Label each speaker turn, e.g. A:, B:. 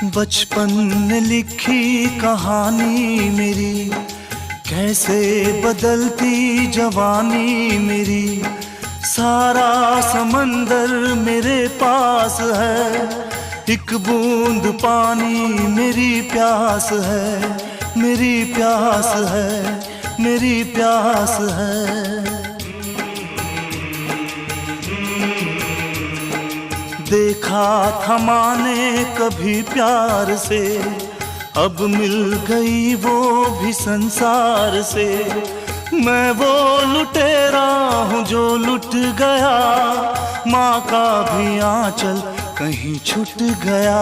A: बचपन ने लिखी कहानी मेरी, कैसे बदलती जवानी मेरी। सारा समंदर मेरे पास है, एक बूंद पानी मेरी प्यास है, मेरी प्यास है, मेरी प्यास है। देखा था माने कभी प्यार से, अब मिल गई वो भी संसार से। मैं वो लुटेरा हूँ जो लुट गया, माँ का भी आंचल कहीं छूट गया।